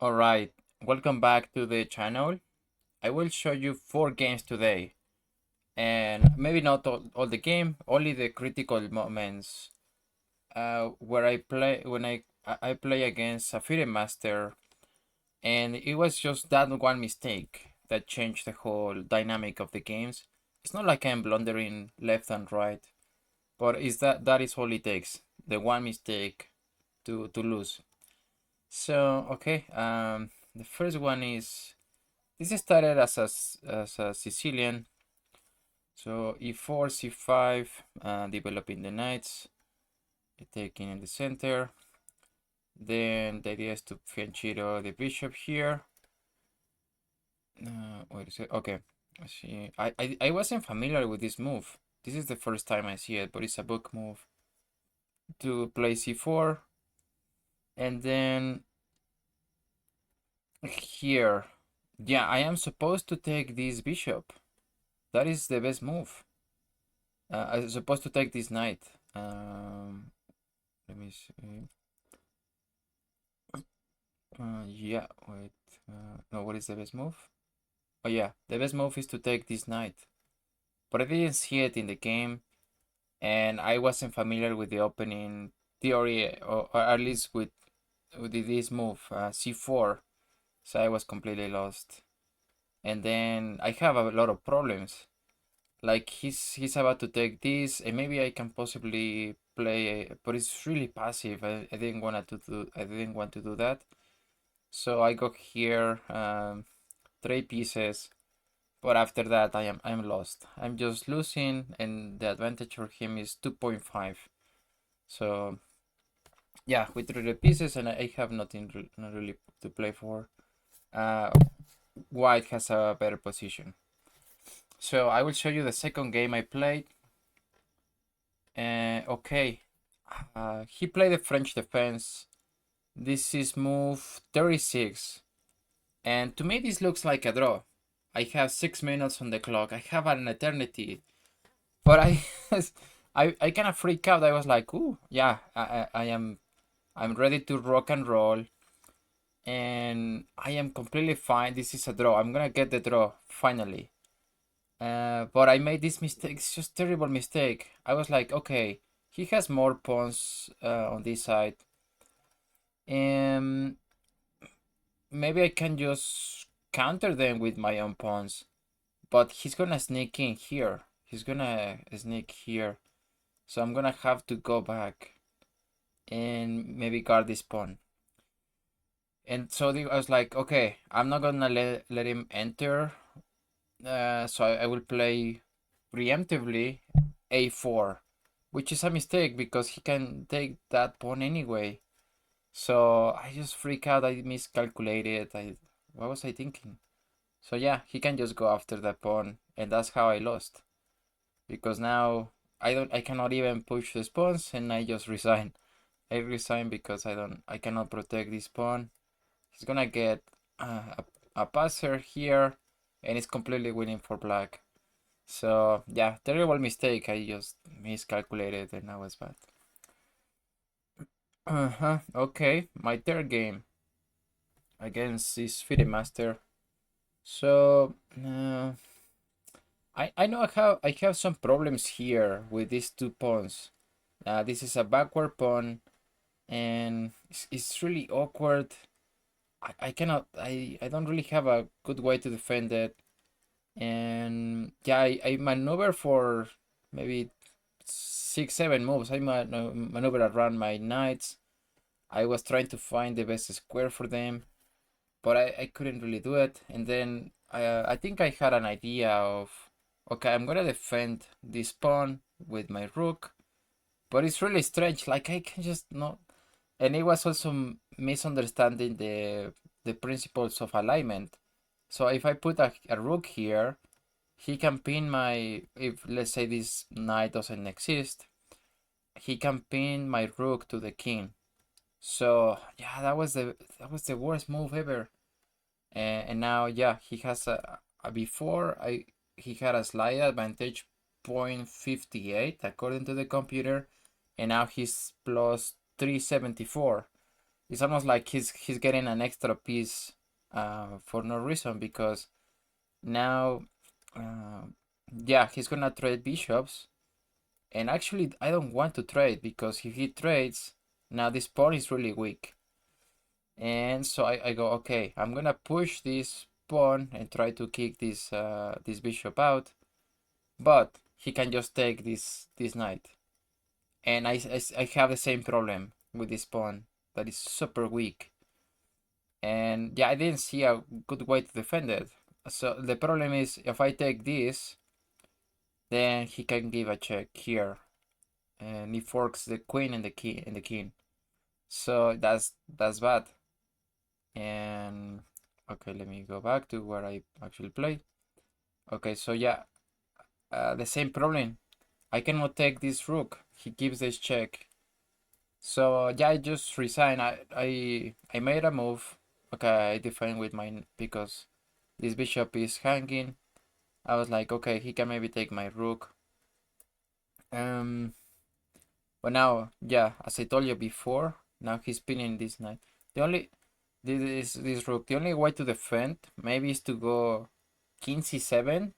Alright, welcome back to the channel. I will show you 4 games today, and maybe not all the game, only the critical moments where I play when I play against a FIDE Master, and it was just that one mistake that changed the whole dynamic of the games. It's not like I'm blundering left and right, but is that is all it takes, the one mistake to lose. So okay, the first one is this started as a Sicilian, so e4, c5, developing the knights, taking in the center. Then the idea is to fianchetto the bishop here. Wait a sec. Okay, I see. I wasn't familiar with this move. This is the first time I see it, but it's a book move to play c4, and then here, yeah, I am supposed to take this bishop. That is the best move. I'm supposed to take this knight. Let me see. Yeah, wait. No, what is the best move? Oh yeah, the best move is to take this knight. But I didn't see it in the game, and I wasn't familiar with the opening theory, or at least with this move, c4. So I was completely lost. And then I have a lot of problems. Like he's about to take this, and maybe I can possibly play, but it's really passive. I didn't want to do. I didn't want to do that. So I go here, 3 pieces, but after that I'm lost. I'm just losing, and the advantage for him is 2.5. So yeah, with 3 pieces, and I have nothing not really to play for. Uh, White has a better position. So I will show you the second game I played. Okay, he played the French defense. This is move 36. And to me, this looks like a draw. I have 6 minutes on the clock. I have an eternity. But I kind of freak out. I was like, ooh, yeah, I'm ready to rock and roll. And I am completely fine. This is a draw. I'm gonna get the draw finally. But I made this mistake. It's just terrible mistake. I was like, okay, he has more pawns on this side. And maybe I can just counter them with my own pawns. But he's gonna sneak in here. He's gonna sneak here. So I'm gonna have to go back and maybe guard this pawn. And so I was like, okay, I'm not gonna let him enter. So I will play preemptively a4, which is a mistake because he can take that pawn anyway. So I just freak out. I miscalculated. What was I thinking? So yeah, he can just go after that pawn, and that's how I lost. Because now I cannot even push the pawns, and I just resign. I resign because I cannot protect this pawn. He's gonna get a passer here, and it's completely winning for black. So yeah, terrible mistake. I just miscalculated, and I was bad. Okay, my third game against this FIDE Master. So I know I have some problems here with these 2 pawns. This is a backward pawn, and it's really awkward. I cannot I don't really have a good way to defend it. And yeah, I maneuver for maybe 6 7 moves. I maneuver around my knights. I was trying to find the best square for them, but I couldn't really do it. And then I think I had an idea of, okay, I'm gonna defend this pawn with my rook, but it's really strange. Like I can just not, and it was also misunderstanding the principles of alignment. So if I put a rook here, he can pin my, if let's say this knight doesn't exist, he can pin my rook to the king. So yeah, that was the worst move ever. And now yeah, he has a before I he had a slight advantage 0.58 according to the computer, and now he's plus 374. it's almost like he's getting an extra piece for no reason, because now uh, yeah, he's gonna trade bishops, and actually I don't want to trade, because if he trades, now this pawn is really weak. And so I go, okay, I'm gonna push this pawn and try to kick this bishop out, but he can just take this knight. And I have the same problem with this pawn that is super weak. And yeah, I didn't see a good way to defend it. So the problem is, if I take this, then he can give a check here, and he forks the queen and the king. So that's bad. And okay, let me go back to where I actually played. Okay, so yeah, the same problem. I cannot take this rook. He gives this check. So yeah, I just resign. I made a move. Okay, I defend with mine because this bishop is hanging. I was like, okay, he can maybe take my rook. But now, yeah, as I told you before, now he's pinning this knight. The only this rook. The only way to defend maybe is to go king c7,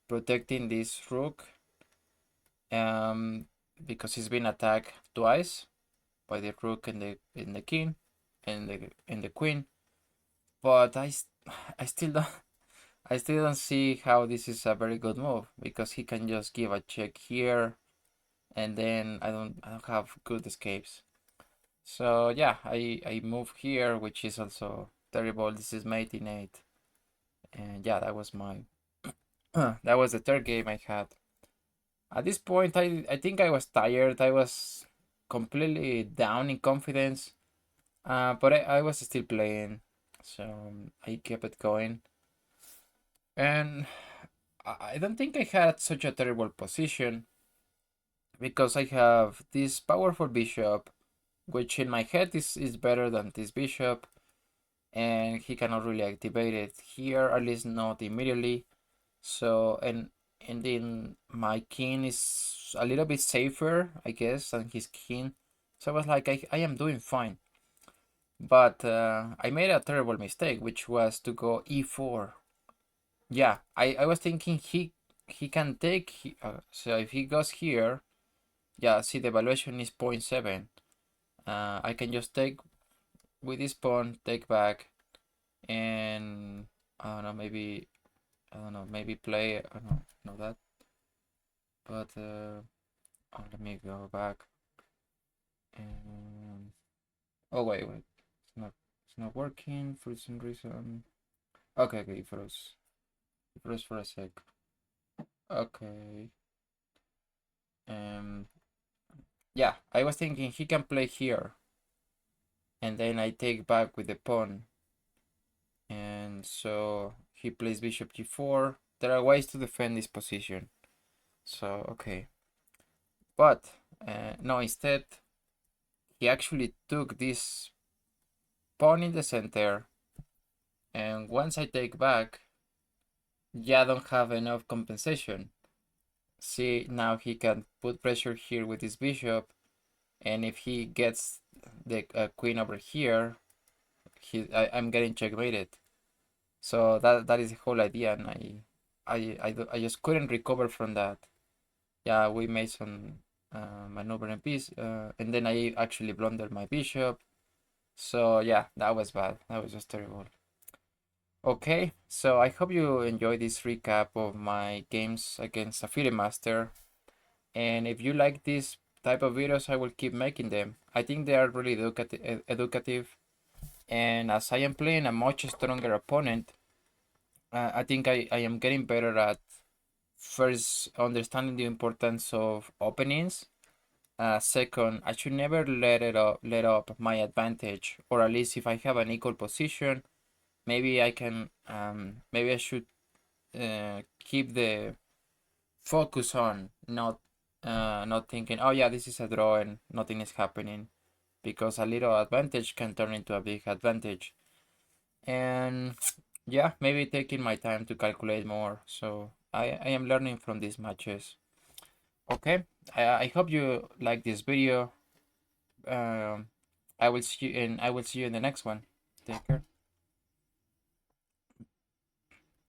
protecting this rook. Because he's been attacked twice by the rook and the king and the queen. But I still don't I still don't see how this is a very good move, because he can just give a check here, and then I don't have good escapes. So yeah, I move here, which is also terrible. This is mate in 8, and yeah, that was my that was the third game I had. At this point, I think I was tired. I was completely down in confidence, but I was still playing, so I kept it going. And I don't think I had such a terrible position, because I have this powerful bishop, which in my head is better than this bishop, and he cannot really activate it here, at least not immediately. So, and then my king is a little bit safer, I guess, than his king. So I was like, I am doing fine. But I made a terrible mistake, which was to go e4. Yeah, I was thinking he can take, so if he goes here, yeah, see, the valuation is 0.7. I can just take with this pawn, take back, and I don't know, maybe play, I don't know that. But let me go back. And oh, wait, it's not working for some reason. Okay, it froze for a sec. Okay. Um, yeah, I was thinking he can play here, and then I take back with the pawn, and so he plays bishop g4. There are ways to defend this position. So okay, but no, instead he actually took this pawn in the center, and once I take back, yeah, I don't have enough compensation. See, now he can put pressure here with his bishop, and if he gets the queen over here, I'm getting checkmated. So that is the whole idea, and I just couldn't recover from that. Yeah, we made some maneuver in piece, and then I actually blundered my bishop. So yeah, that was bad. That was just terrible. Okay, so I hope you enjoyed this recap of my games against a FIDE Master. And if you like this type of videos, I will keep making them. I think they are really educative. And as I am playing a much stronger opponent, I think I am getting better at first understanding the importance of openings. Second, I should never let up my advantage, or at least if I have an equal position, maybe maybe I should keep the focus on not thinking, oh yeah, this is a draw and nothing is happening, because a little advantage can turn into a big advantage. And yeah, maybe taking my time to calculate more. So I am learning from these matches. Okay, I hope you like this video. Um, I will see you in the next one. Take care.